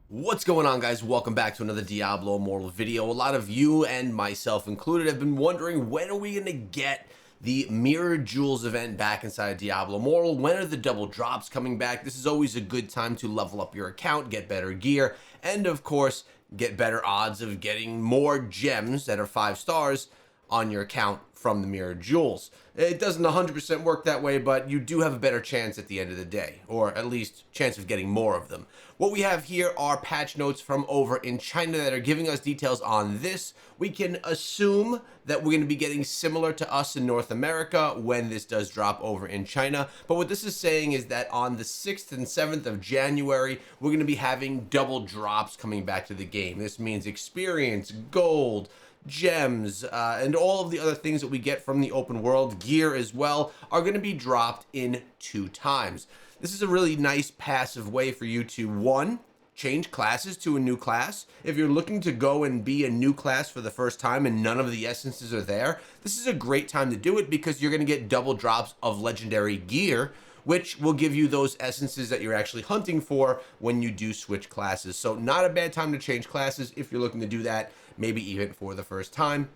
What's going on, guys? Welcome back to another Diablo Immortal video. A lot of you, and myself included, have been wondering, when are we going to get the Mirror Jewels event back inside Diablo Immortal? When are the double drops coming back? This is always a good time to level up your account, get better gear, and of course, get better odds of getting more gems that are 5 stars on your account from the Mirror Jewels. It doesn't 100% work that way, but you do have a better chance at the end of the day, or at least chance of getting more of them. What we have here are patch notes from over in China that are giving us details on this. We can assume that we're going to be getting similar to us in North America when this does drop over in China. But what this is saying is that on the 6th and 7th of January, we're going to be having double drops coming back to the game. This means experience, gold, gems, and all of the other things that we get from the open world, gear as well, are going to be dropped in 2 times. This is a really nice passive way for you to, 1, change classes to a new class. If you're looking to go and be a new class for the first time and none of the essences are there, this is a great time to do it because you're going to get double drops of legendary gear, which will give you those essences that you're actually hunting for when you do switch classes. So not a bad time to change classes if you're looking to do that, maybe even for the first time.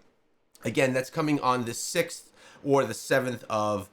Again, that's coming on the 6th or the 7th of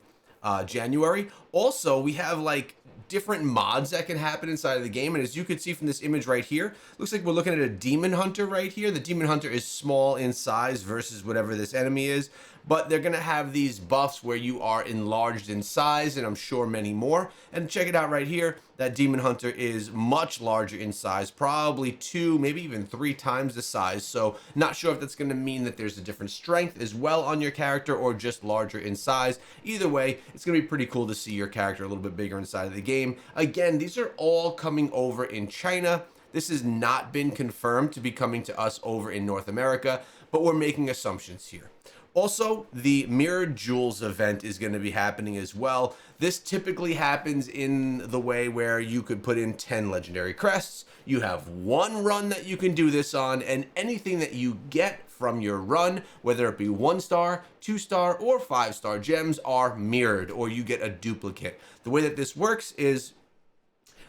January. Also, we have like different mods that can happen inside of the game, and as you can see from this image right here, looks like we're looking at a demon hunter right here. The demon hunter is small in size versus whatever this enemy is, but they're gonna have these buffs where you are enlarged in size, and I'm sure many more. And check it out right here, that demon hunter is much larger in size, probably 2, maybe even 3 times the size. So not sure if that's gonna mean that there's a different strength as well on your character or just larger in size. Either way, it's gonna be pretty cool to see your character a little bit bigger inside of the game. Again, these are all coming over in China. This has not been confirmed to be coming to us over in North America, but we're making assumptions here. Also, the Mirror Jewels event is going to be happening as well. This typically happens in the way where you could put in 10 legendary crests. You have 1 run that you can do this on, and anything that you get from your run, whether it be 1-star, 2-star, or 5-star gems, are mirrored, or you get a duplicate. The way that this works is,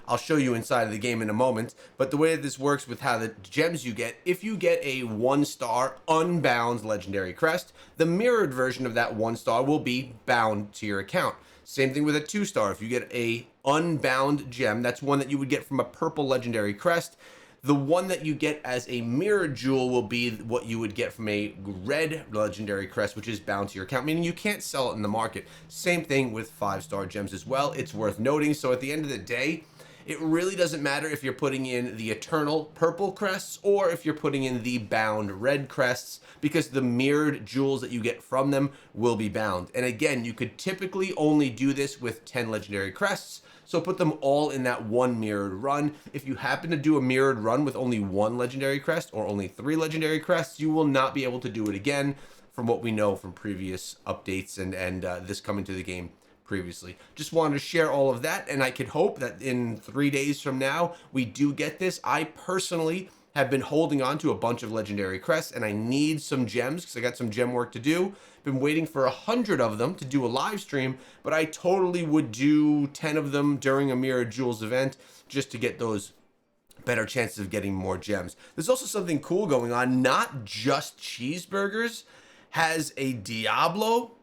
I'll show you inside of the game in a moment, but the way that this works with how the gems you get, if you get a 1-star unbound legendary crest, the mirrored version of that 1-star will be bound to your account. Same thing with a 2-star. If you get a unbound gem, that's one that you would get from a purple legendary crest. The one that you get as a mirror jewel will be what you would get from a red legendary crest, which is bound to your account, meaning you can't sell it in the market. Same thing with 5-star gems as well. It's worth noting. So at the end of the day, it really doesn't matter if you're putting in the eternal purple crests or if you're putting in the bound red crests, because the mirrored jewels that you get from them will be bound. And again, you could typically only do this with 10 legendary crests, so put them all in that 1 mirrored run. If you happen to do a mirrored run with only 1 legendary crest or only 3 legendary crests, you will not be able to do it again, from what we know from previous updates and this coming to the game previously. Just wanted to share all of that, and I could hope that in 3 days from now we do get this. I personally have been holding on to a bunch of legendary crests, and I need some gems because I got some gem work to do. Been waiting for 100 of them to do a live stream, but I totally would do 10 of them during a Mirror Jewels event just to get those better chances of getting more gems. There's also something cool going on. Not Just Cheeseburgers has a Diablo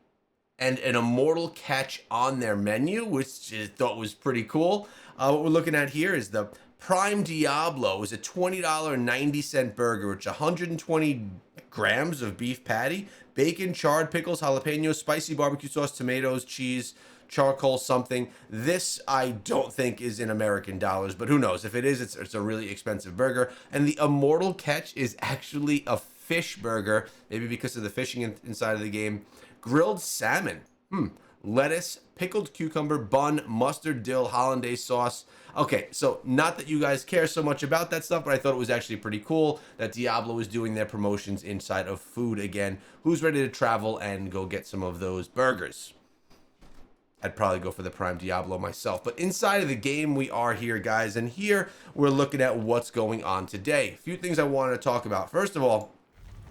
and an Immortal catch on their menu, which I thought was pretty cool. What we're looking at here is the Prime Diablo is a $20.90 burger, which 120 grams of beef patty, bacon, charred pickles, jalapenos, spicy barbecue sauce, tomatoes, cheese, charcoal, something. This I don't think is in American dollars, but who knows? If it is, it's a really expensive burger. And the Immortal catch is actually a fish burger, maybe because of the fishing inside of the game. Grilled salmon, lettuce, pickled cucumber, bun, mustard, dill, hollandaise sauce. Okay, so not that you guys care so much about that stuff, but I thought it was actually pretty cool that Diablo is doing their promotions inside of food again. Who's ready to travel and go get some of those burgers? I'd probably go for the Prime Diablo myself. But inside of the game, we are here, guys, and here we're looking at what's going on today. A few things I wanted to talk about. First of all,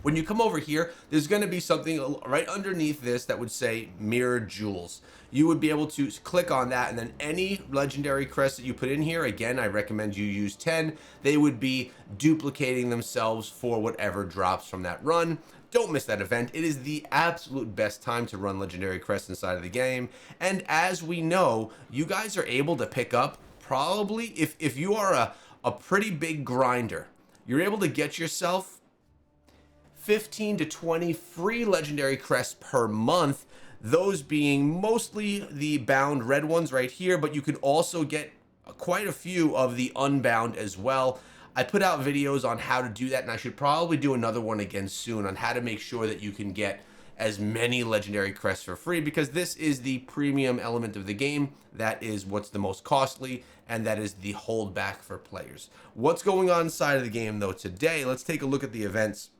When you come over here, there's going to be something right underneath this that would say Mirror Jewels. You would be able to click on that, and then any legendary crest that you put in here, again, I recommend you use 10. They would be duplicating themselves for whatever drops from that run. Don't miss that event. It is the absolute best time to run legendary crests inside of the game. And as we know, you guys are able to pick up probably, if you are a pretty big grinder, you're able to get yourself 15 to 20 free legendary crests per month, those being mostly the bound red ones right here, but you can also get quite a few of the unbound as well. I put out videos on how to do that, and I should probably do another one again soon on how to make sure that you can get as many legendary crests for free, because this is the premium element of the game. That is what's the most costly, and that is the holdback for players. What's going on inside of the game though today? Let's take a look at the events.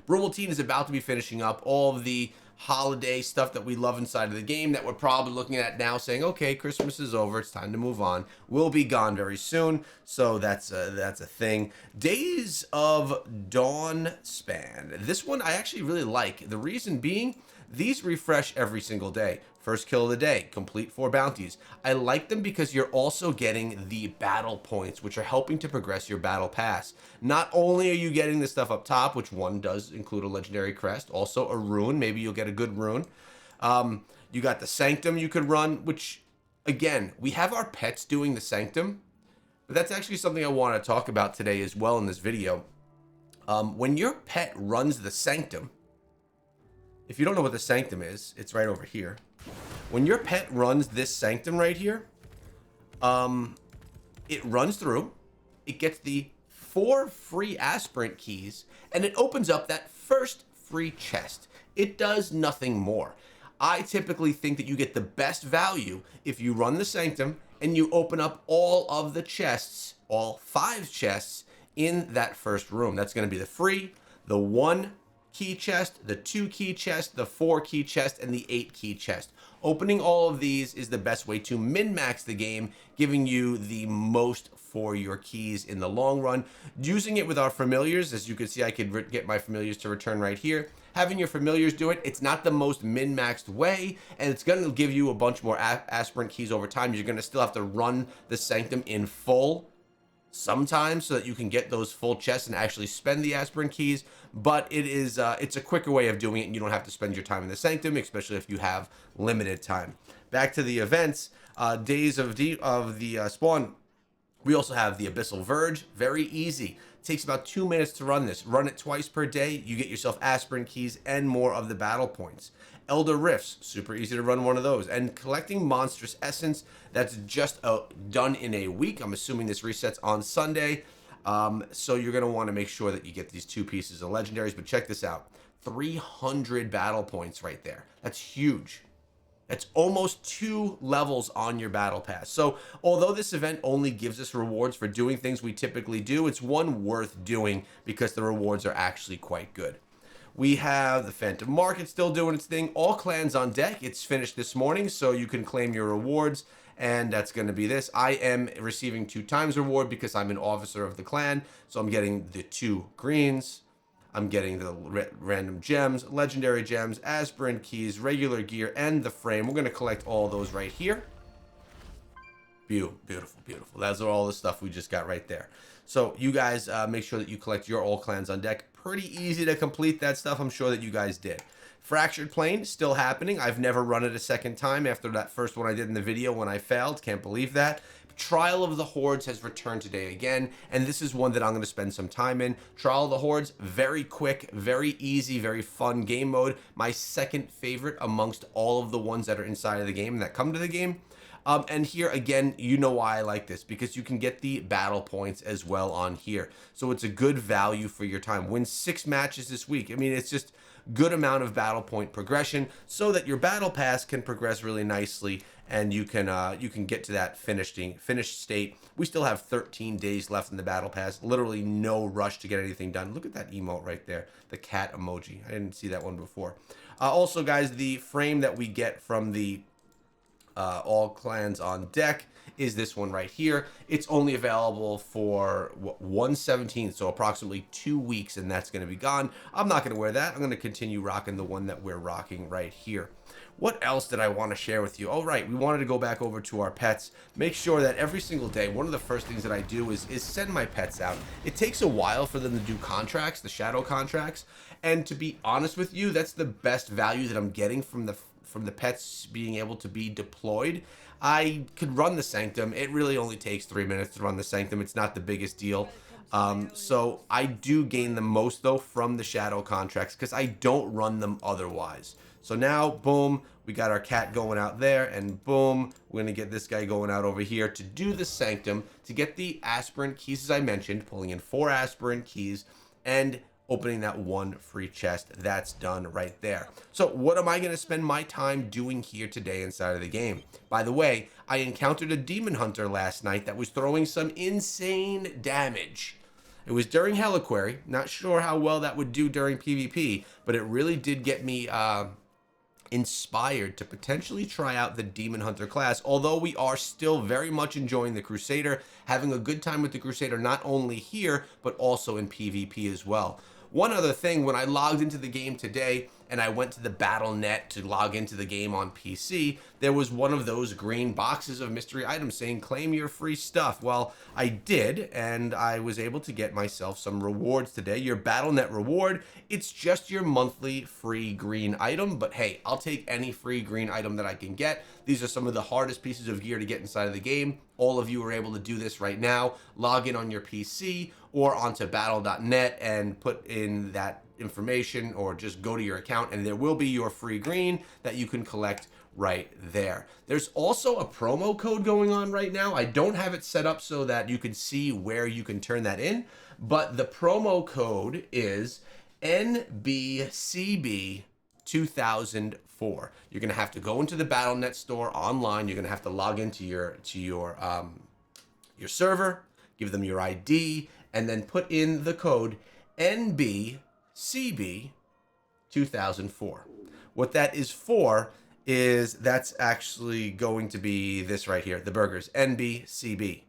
Brumaltine is about to be finishing up all of the holiday stuff that we love inside of the game that we're probably looking at now saying, okay, Christmas is over, it's time to move on. We'll be gone very soon, so that's a thing. Days of Dawn Span. This one I actually really like. The reason being, these refresh every single day. First kill of the day, complete 4 bounties. I like them because you're also getting the battle points, which are helping to progress your battle pass. Not only are you getting the stuff up top, which one does include a legendary crest, also a rune. Maybe you'll get a good rune. You got the Sanctum you could run, which, again, we have our pets doing the Sanctum, but that's actually something I want to talk about today as well in this video. When your pet runs the Sanctum, if you don't know what the Sanctum is, it's right over here. When your pet runs this Sanctum right here, it runs through, it gets the 4 free aspirant keys, and it opens up that first free chest. It does nothing more. I typically think that you get the best value if you run the Sanctum and you open up all of the chests, all 5 chests in that first room. That's going to be the free, the 1 key chest, the 2 key chest, the 4 key chest, and the 8 key chest. Opening all of these is the best way to min-max the game, giving you the most for your keys in the long run. Using it with our familiars, as you can see, I could get my familiars to return right here. Having your familiars do it, it's not the most min-maxed way, and it's going to give you a bunch more aspirant keys over time. You're going to still have to run the Sanctum in full sometimes so that you can get those full chests and actually spend the aspirant keys, but it is it's a quicker way of doing it, and you don't have to spend your time in the Sanctum, especially if you have limited time. Back to the events, days of the spawn. We also have the Abyssal Verge. Very easy. It takes about 2 minutes to run this. Run it twice per day. You get yourself aspirant keys and more of the battle points. Elder Rifts, super easy to run one of those. And collecting Monstrous Essence, that's just done in a week. I'm assuming this resets on Sunday. So you're going to want to make sure that you get these 2 pieces of legendaries. But check this out. 300 battle points right there. That's huge. That's almost 2 levels on your battle pass. So although this event only gives us rewards for doing things we typically do, it's one worth doing because the rewards are actually quite good. We have the Phantom Market still doing its thing. All clans on deck. It's finished this morning, so you can claim your rewards, and that's going to be this. I am receiving 2 times reward because I'm an officer of the clan, so I'm getting the 2 greens. I'm getting the random gems, legendary gems, aspirant keys, regular gear, and the frame. We're going to collect all those right here. Beautiful, beautiful. Those are all the stuff we just got right there. So you guys make sure that you collect your all clans on deck. Pretty easy to complete that stuff. I'm sure that you guys did. Fractured Plane, still happening. I've never run it a second time after that first one I did in the video when I failed. Can't believe that. Trial of the Hordes has returned today again, and this is one that I'm going to spend some time in. Trial of the Hordes, very quick, very easy, very fun game mode. My second favorite amongst all of the ones that are inside of the game and that come to the game. And here, again, you know why I like this, because you can get the battle points as well on here. So it's a good value for your time. Win 6 matches this week. I mean, it's just good amount of battle point progression so that your battle pass can progress really nicely, and you can get to that finished state. We still have 13 days left in the battle pass. Literally no rush to get anything done. Look at that emote right there, the cat emoji. I didn't see that one before. Also, guys, the frame that we get from the all clans on deck is this one right here. It's only available for 1/17, so approximately 2 weeks, and that's going to be gone. I'm not going to wear that. I'm going to continue rocking the one that we're rocking right here. What else did I want to share with you? Oh, right, we wanted to go back over to our pets. Make sure that every single day, one of the first things that I do is send my pets out. It takes a while for them to do contracts, the shadow contracts, and to be honest with you, that's the best value that I'm getting from the pets being able to be deployed. I could run the Sanctum. It really only takes 3 minutes to run the Sanctum. It's not the biggest deal. So I do gain the most, though, from the shadow contracts because I don't run them otherwise. So now, boom, we got our cat going out there, and boom, we're going to get this guy going out over here to do the Sanctum, to get the aspirant keys, as I mentioned, pulling in 4 aspirant keys, and opening that 1 free chest. That's done right there. So what am I going to spend my time doing here today inside of the game? By the way, I encountered a demon hunter last night that was throwing some insane damage. It was during Heliquary. Not sure how well that would do during PvP, but it really did get me inspired to potentially try out the Demon Hunter class, although we are still very much enjoying the Crusader, having a good time with the Crusader not only here, but also in PvP as well. One other thing, when I logged into the game today and I went to the BattleNet to log into the game on PC, there was one of those green boxes of mystery items saying claim your free stuff. Well, I did, and I was able to get myself some rewards today. Your BattleNet reward, it's just your monthly free green item, but hey, I'll take any free green item that I can get. These are some of the hardest pieces of gear to get inside of the game. All of you are able to do this right now. Log in on your PC or onto battle.net and put in that information, or just go to your account and there will be your free green that you can collect right there. There's also a promo code going on right now. I don't have it set up so that you can see where you can turn that in, but the promo code is NBCB 2004. You're going to have to go into the BattleNet store online. You're going to have to log into your server, give them your ID, and then put in the code NBCB 2004. What that is for is that's actually going to be this right here, the burgers, NBCB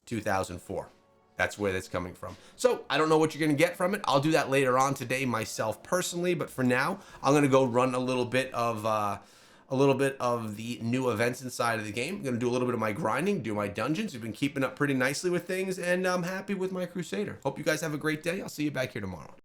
2004. That's where that's coming from. So I don't know what you're going to get from it. I'll do that later on today myself personally, but for now, I'm going to go run a little bit of the new events inside of the game. I'm going to do a little bit of my grinding, do my dungeons. We've been keeping up pretty nicely with things, and I'm happy with my Crusader. Hope you guys have a great day. I'll see you back here tomorrow.